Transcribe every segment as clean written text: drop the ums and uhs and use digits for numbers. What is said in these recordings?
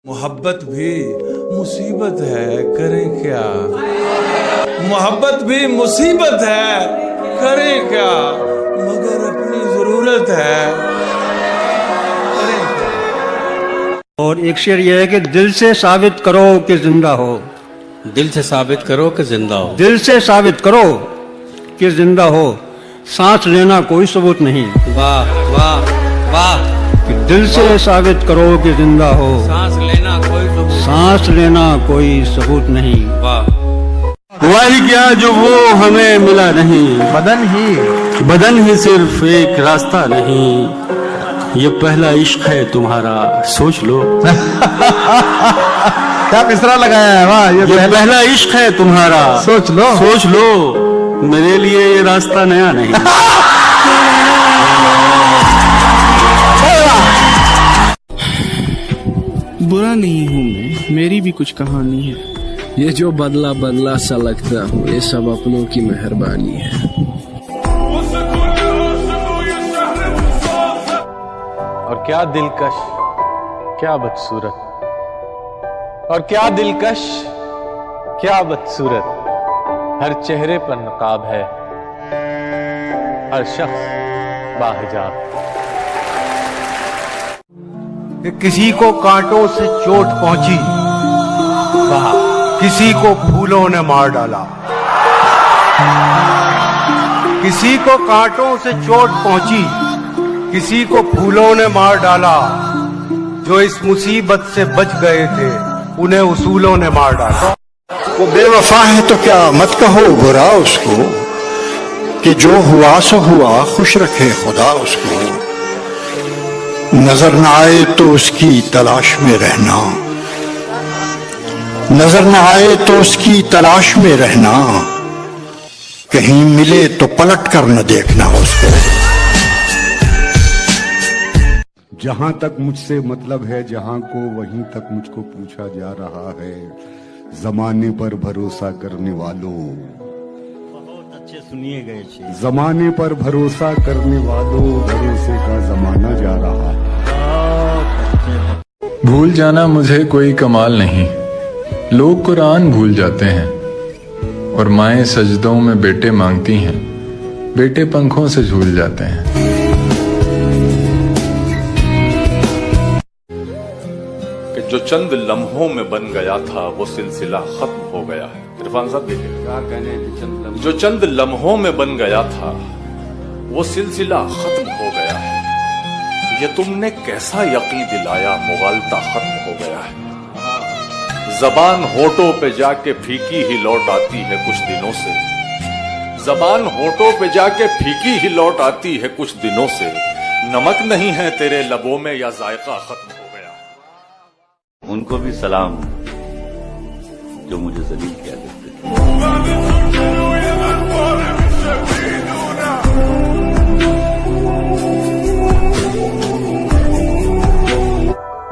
मोहब्बत भी मुसीबत है, करें क्या। मोहब्बत भी मुसीबत है, करें क्या, मगर अपनी जरूरत है, करें क्या। और एक शेर यह है कि दिल से साबित करो कि जिंदा हो। दिल से साबित करो कि जिंदा हो। दिल से साबित करो कि जिंदा हो, सांस लेना कोई सबूत नहीं। वाह वाह वाह। कि दिल से साबित करो कि जिंदा हो, सांस लेना कोई सबूत, सांस लेना कोई सबूत नहीं। वाह। हुआ ही क्या जो वो हमें मिला नहीं, बदन ही सिर्फ एक रास्ता नहीं। ये पहला इश्क है तुम्हारा, सोच लो। क्या मिसरा लगाया है, वाह। ये पहला इश्क है तुम्हारा, सोच लो। सोच लो। मेरे लिए ये रास्ता नया नहीं। बुरा नहीं हूँ मैं, मेरी भी कुछ कहानी है। ये जो बदला बदला सा लगता हूँ, ये सब अपनों की मेहरबानी है। और क्या दिलकश, क्या बदसूरत, और क्या दिलकश, क्या बदसूरत। हर चेहरे पर नकाब है, हर शख्स बाहिजाब। किसी को कांटों से चोट पहुंची, किसी को फूलों ने मार डाला। किसी को कांटों से चोट पहुंची, किसी को फूलों ने मार डाला। जो इस मुसीबत से बच गए थे, उन्हें उसूलों ने मार डाला। वो बेवफा है तो क्या मत कहो बुरा उसको, कि जो हुआ सो हुआ, खुश रखे खुदा उसको। नजर न आए तो उसकी तलाश में रहना, नजर न आए तो उसकी तलाश में रहना। कहीं मिले तो पलट कर न देखना उसको। जहां तक मुझसे मतलब है जहां को, वहीं तक मुझको पूछा जा रहा है। जमाने पर भरोसा करने वालों, बहुत अच्छे सुनिए गए शेर। जमाने पर भरोसा करने वालों, भरोसे का जमाना जा रहा है। भूल जाना मुझे कोई कमाल नहीं, लोग कुरान भूल जाते हैं। और माएं सजदों में बेटे मांगती हैं, बेटे पंखों से झूल जाते हैं। कि जो चंद लम्हों में बन गया था, वो सिलसिला खत्म हो गया है। इरफान साहब देखिए, जो चंद लम्हों में बन गया था, वो सिलसिला खत्म हो गया है। ये तुमने कैसा यकीन दिलाया, मुगालता खत्म हो गया है। जबान होठों पे जाके फीकी ही लौट आती है कुछ दिनों से। जबान होठों पे जाके फीकी ही लौट आती है कुछ दिनों से। नमक नहीं है तेरे लबों में, या जायका खत्म हो गया। उनको भी सलाम जो मुझे जलील किया करते थे।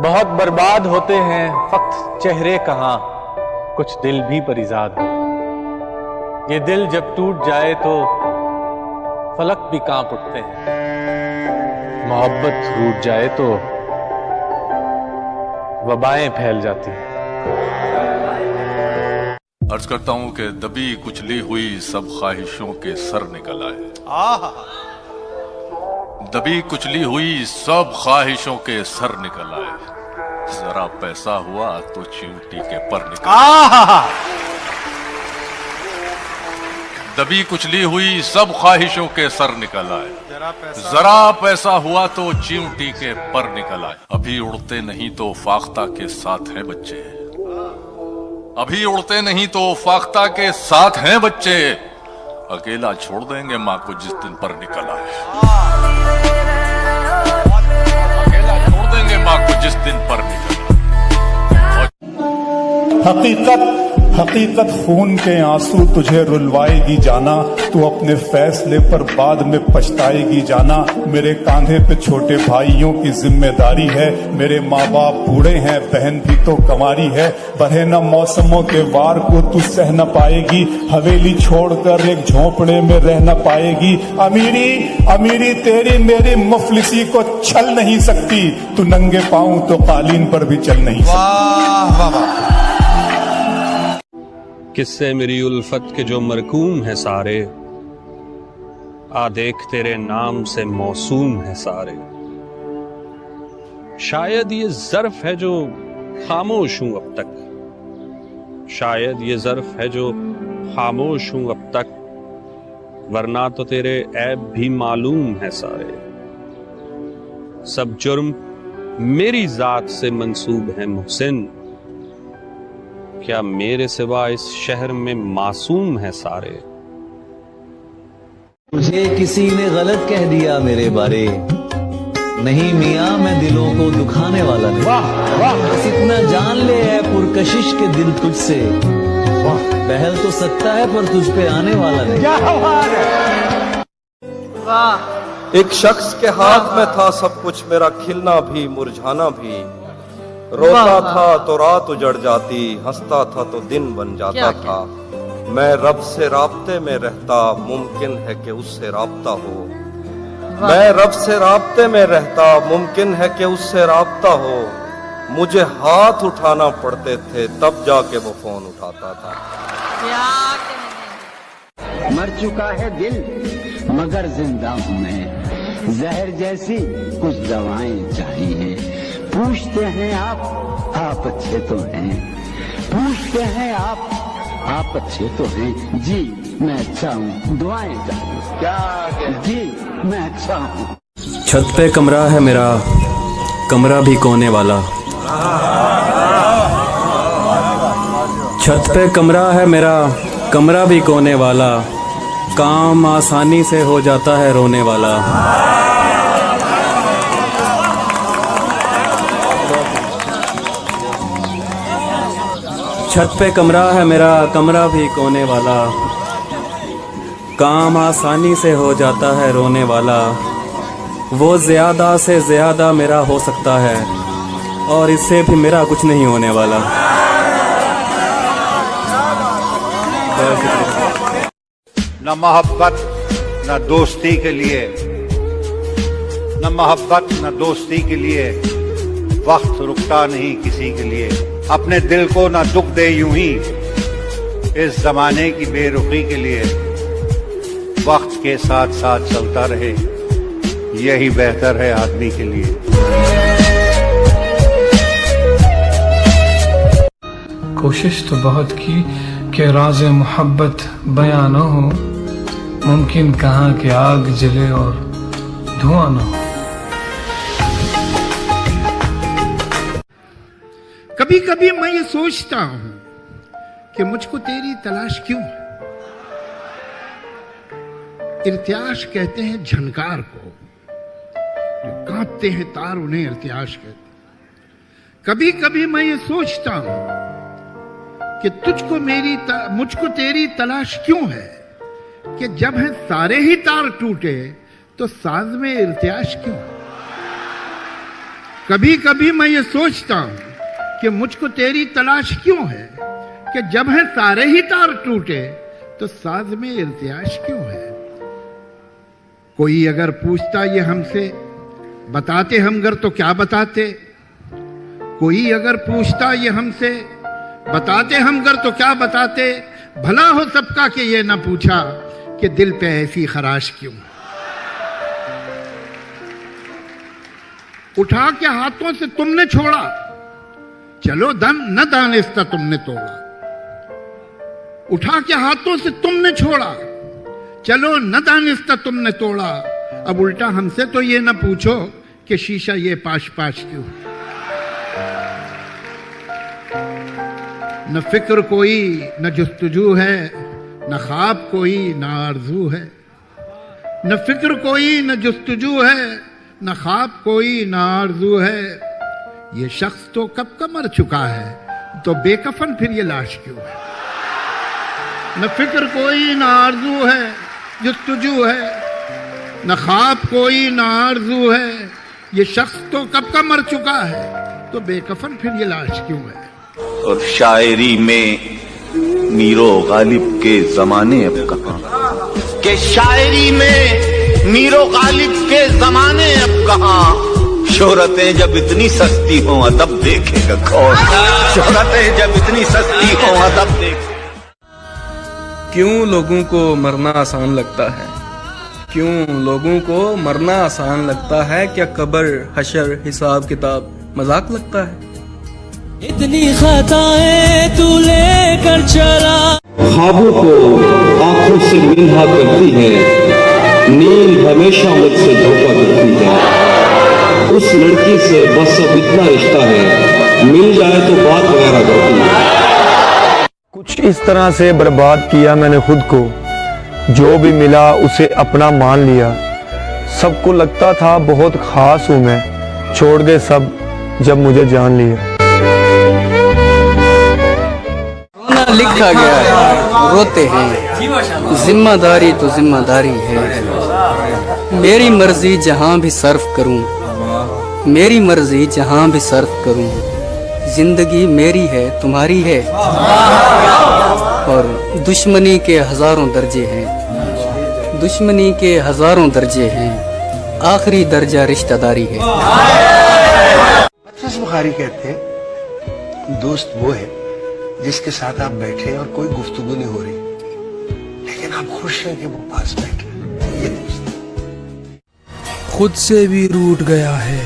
बहुत बर्बाद होते हैं फक्त चेहरे कहां, कुछ दिल भी परिजाद हो। ये दिल जब टूट जाए तो फलक भी कांप उठते हैं। मोहब्बत रूठ जाए तो वबाएं फैल जाती हैं। अर्ज करता हूं कि दबी कुचली हुई सब ख्वाहिशों के सर निकल आए। दबी कुचली हुई सब ख्वाहिशों के सर निकल आए। जरा पैसा हुआ तो चिमटी के पर निकल आए। दबी कुचली हुई सब ख्वाहिशों के सर निकल आए। जरा पैसा हुआ तो चिमटी के पर निकल आए। अभी उड़ते नहीं तो फाख्ता के साथ हैं बच्चे। अभी उड़ते नहीं तो फाख्ता के साथ हैं बच्चे। अकेला छोड़ देंगे माँ को जिस दिन पर निकल आए। अकेला छोड़ देंगे माँ को जिस दिन पर निकल आए। हकीकत हकीकत खून के आंसू तुझे रुलवाएगी जाना, तू अपने फैसले पर बाद में पछताएगी जाना। मेरे कांधे पे छोटे भाइयों की जिम्मेदारी है, मेरे माँ बाप बूढ़े हैं, बहन भी तो कमारी है। बढ़े न मौसमों के वार को तू सह न पाएगी, हवेली छोड़कर एक झोंपड़े में रह न पाएगी। अमीरी तेरी मेरी मुफलिसी को छल नहीं सकती, तू नंगे पाँव तो कालीन पर भी चल नहीं सकती। वाह वाह वाह। किस्से मेरी उल्फत के जो मरकूम है सारे, आ देख तेरे नाम से मौसूम है सारे। शायद ये ज़र्फ है जो खामोश हूं अब तक, शायद ये ज़र्फ है जो खामोश हूं अब तक, वरना तो तेरे ऐब भी मालूम है सारे। सब जुर्म मेरी जात से मंसूब है मुहसिन, क्या मेरे सिवा इस शहर में मासूम है सारे। मुझे किसी ने गलत कह दिया मेरे बारे, नहीं मियां मैं दिलों को दुखाने वाला नहीं। बस इतना जान ले है पुरकशिश के दिल तुझसे, बहल तो सकता है पर तुझ पे आने वाला नहीं। एक शख्स के हाथ में था सब कुछ, मेरा खिलना भी मुरझाना भी। रोता था तो रात उजड़ जाती, हंसता था तो दिन बन जाता था। मैं रब से राब्ते में रहता, मुमकिन है कि उससे राब्ता हो। मैं रब से राब्ते में रहता, मुमकिन है कि उससे राब्ता हो। मुझे हाथ उठाना पड़ते थे तब जाके वो फोन उठाता था। मर चुका है दिल मगर जिंदा हूँ मैं, जहर जैसी कुछ दवाएं चाहिए। पूछते हैं आप अच्छे तो हैं, पूछते हैं आप अच्छे तो हैं। जी मैं अच्छा हूँ, दुआएं चाहिए। क्या जी मैं अच्छा हूँ। छत पे कमरा है मेरा, कमरा भी कोने वाला। छत पे कमरा है मेरा, कमरा भी कोने वाला। काम आसानी से हो जाता है रोने वाला। छत पे कमरा है मेरा, कमरा भी कोने वाला। काम आसानी से हो जाता है रोने वाला। वो ज्यादा से ज्यादा मेरा हो सकता है, और इससे भी मेरा कुछ नहीं होने वाला। न मोहब्बत न दोस्ती के लिए, न मोहब्बत न दोस्ती के लिए वक्त रुकता नहीं किसी के लिए। अपने दिल को न दुख दे यूं ही इस जमाने की बेरुखी के लिए। वक्त के साथ साथ चलता रहे, यही बेहतर है आदमी के लिए। कोशिश तो बहुत की कि राज़ मोहब्बत बयां न हो, मुमकिन कहाँ कि आग जले और धुआं न हो। कभी कभी मैं ये सोचता हूं कि मुझको तेरी तलाश क्यों है। इर्तियाश कहते हैं झनकार को, जो कांपते हैं तार उन्हें इर्तियाश कहते हैं। कभी कभी मैं ये सोचता हूं कि मुझको तेरी तलाश क्यों है, कि जब है सारे ही तार टूटे तो साज में इर्तियाश क्यों। कभी कभी मैं ये सोचता हूं कि मुझको तेरी तलाश क्यों है, कि जब है सारे ही तार टूटे तो साज में इर्तियाश क्यों है। कोई अगर पूछता ये हमसे, बताते हम गर तो क्या बताते। कोई अगर पूछता ये हमसे, बताते हम गर तो क्या बताते। भला हो सबका कि ये ना पूछा कि दिल पे ऐसी खराश क्यों। उठा के हाथों से तुमने छोड़ा, चलो न दानिस्ता तुमने तोड़ा। उठा के हाथों से तुमने छोड़ा, चलो न दानिस्ता तुमने तोड़ा। अब उल्टा हमसे तो ये न पूछो कि शीशा ये पाश पाश क्यों। न फिक्र कोई न जुस्तजू है, न ख्वाब कोई न आरजू है। न फिक्र कोई न जुस्तजू है, न ख्वाब कोई न आरजू है। ये शख्स तो कब का मर चुका है, तो बेकफन फिर ये लाश क्यों है। न फिक्र कोई न आरजू है जुस्तजू है, न ख्वाब कोई न आरजू है, ये शख्स तो कब का मर चुका है, तो बेकफन फिर ये लाश क्यों है। और शायरी में मीरो गालिब के जमाने अब कहाँ, के शायरी में मीरो गालिब के जमाने अब कहाँ, शोहरतें जब इतनी सस्ती हो अदब देखेगा कौन, शोहरतें जब इतनी सस्ती हो अदब देखेगा। क्यों लोगों को मरना आसान लगता है, क्यों लोगों को मरना आसान लगता है, क्या कब्र हशर हिसाब किताब मजाक लगता है। इतनी खताएं तू लेकर चला, ख्वाबों को आंखों से मिन्हा करती है, नींद हमेशा मुझसे धोखा करती है। उस लड़की से बस अब इतना रिश्ता है, मिल जाए तो बात वगैरह करती है। कुछ इस तरह से बर्बाद किया मैंने खुद को, जो भी मिला उसे अपना मान लिया। सबको लगता था बहुत खास हूं मैं, छोड़ दे सब जब मुझे जान लिया। लिखा गया है, रोते हैं, जिम्मेदारी तो जिम्मेदारी है। मेरी मर्जी जहां भी सर्फ करूं, मेरी मर्जी जहां भी सर्फ करूं, जिंदगी मेरी है तुम्हारी है। और दुश्मनी के हजारों दर्जे हैं, दुश्मनी के हजारों दर्जे हैं, आखिरी दर्जा रिश्तेदारी है। बुखारी कहते हैं दोस्त वो है जिसके साथ आप बैठे और कोई गुफ्तगू नहीं हो रही, लेकिन आप खुश हैं कि वो पास बैठे। ये दोस्त खुद से भी रूठ गया है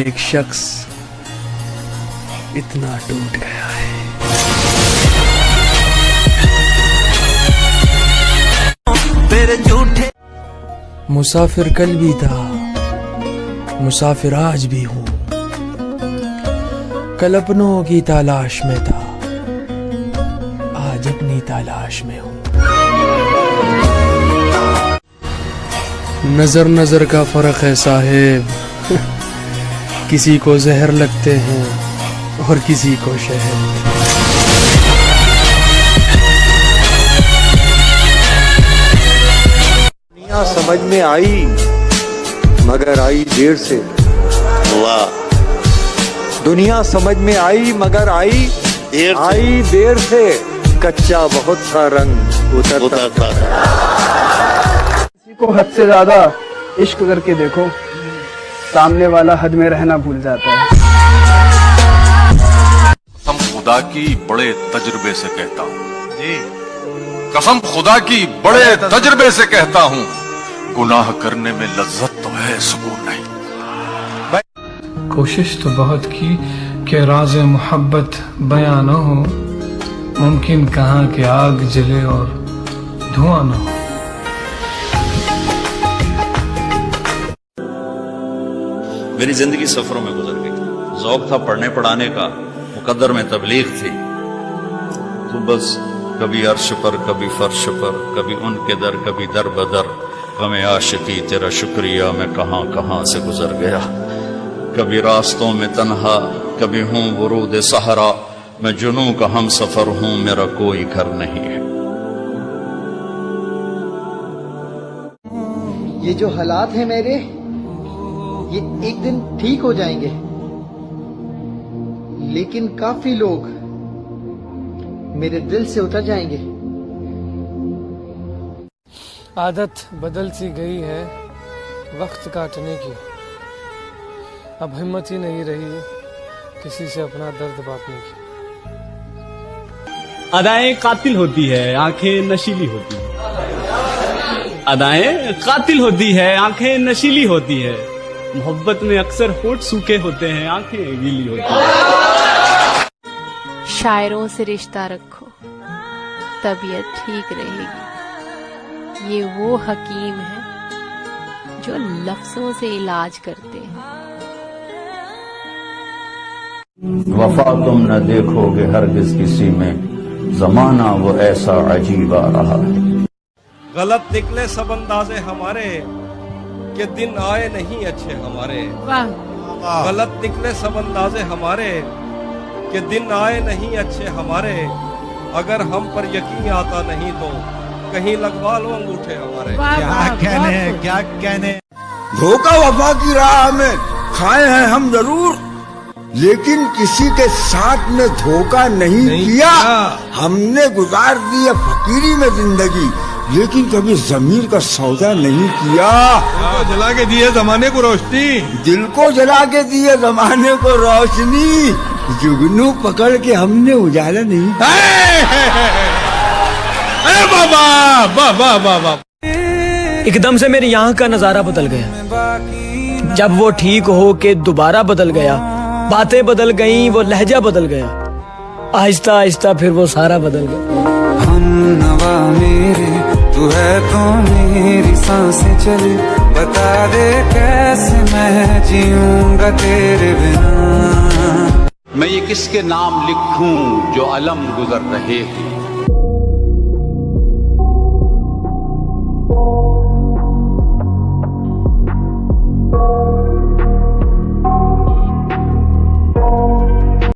एक शख्स, इतना टूट गया है। मुसाफिर कल भी था, मुसाफिर आज भी हूँ, कल अपनों की तलाश में था, आज अपनी तलाश में हूँ। नजर नजर का फर्क है साहेब, किसी को जहर लगते हैं और किसी को शहद। दुनिया समझ में आई मगर आई देर से, वाह। दुनिया समझ में आई मगर आई देर से, कच्चा बहुत सा रंग उतरता था। किसी को हद से ज्यादा इश्क करके देखो, सामने वाला हद में रहना भूल जाता है। कसम खुदा की बड़े तजुर्बे से कहता हूँ जी, कसम खुदा की बड़े तजुर्बे से कहता हूँ, गुनाह करने में लज्जत तो है, सुकून नहीं। कोशिश तो बहुत की कि राज़े मोहब्बत बयां न हो, मुमकिन कहाँ कि आग जले और धुआं न हो। मेरी जिंदगी सफरों में गुजर गई, ज़ौक़ था पढ़ने पढ़ाने का, मुकद्दर में तबलीग थी, तो बस कभी अर्श पर कभी फर्श पर, कभी उनके दर कभी दर बदर, गमे आशिकी तेरा शुक्रिया मैं कहां कहां से गुजर गया। कभी रास्तों में तन्हा, कभी हूं वरूद सहरा, मैं जुनू का हम सफर हूं, मेरा कोई घर नहीं है। ये जो हालात हैं मेरे, ये एक दिन ठीक हो जाएंगे, लेकिन काफी लोग मेरे दिल से उतर जाएंगे। आदत बदल सी गई है वक्त काटने की, अब हिम्मत ही नहीं रही किसी से अपना दर्द बांटने की। अदाएं कातिल होती है, आंखें नशीली होती है। अदाएं कातिल होती है, आंखें नशीली होती है। मोहब्बत में अक्सर होठ सूखे होते हैं, आंखें गीली होती हैं। शायरों से रिश्ता रखो, तबीयत ठीक रहेगी। ये वो हकीम है जो लफ्जों से इलाज करते हैं। वफा तुम न देखोगे हरगिज किसी में, जमाना वो ऐसा अजीब आ रहा है। गलत निकले सब अंदाजे हमारे, कि दिन आए नहीं अच्छे हमारे। गलत निकले सब अंदाजे हमारे, कि दिन आए नहीं अच्छे हमारे। अगर हम पर यकीन आता नहीं तो कहीं लगवा लो अंगूठे हमारे। क्या कहने। धोखा वफा की राह में खाए हैं हम जरूर, लेकिन किसी के साथ में धोखा नहीं किया। हमने गुजार दी है फकीरी में जिंदगी, लेकिन कभी जमीर का सौदा नहीं किया। दिल को जला के दिए जमाने को रोशनी, दिल को जला के दिए जमाने को रोशनी, जुगनू पकड़ के हमने उजाला नहीं। बाबा बाबा बाबा एकदम से मेरी आंख का नजारा बदल गया। जब वो ठीक हो के दोबारा बदल गया, बातें बदल गईं, वो लहजा बदल गया। आहिस्ता आहिस्ता फिर वो सारा बदल गया। हम नवा मेरे तू है तो मेरी सांसें चले, बता दे कैसे मैं जीऊंगा तेरे बिना। मैं ये किसके नाम लिखूं जो अलम गुजर रहे हैं।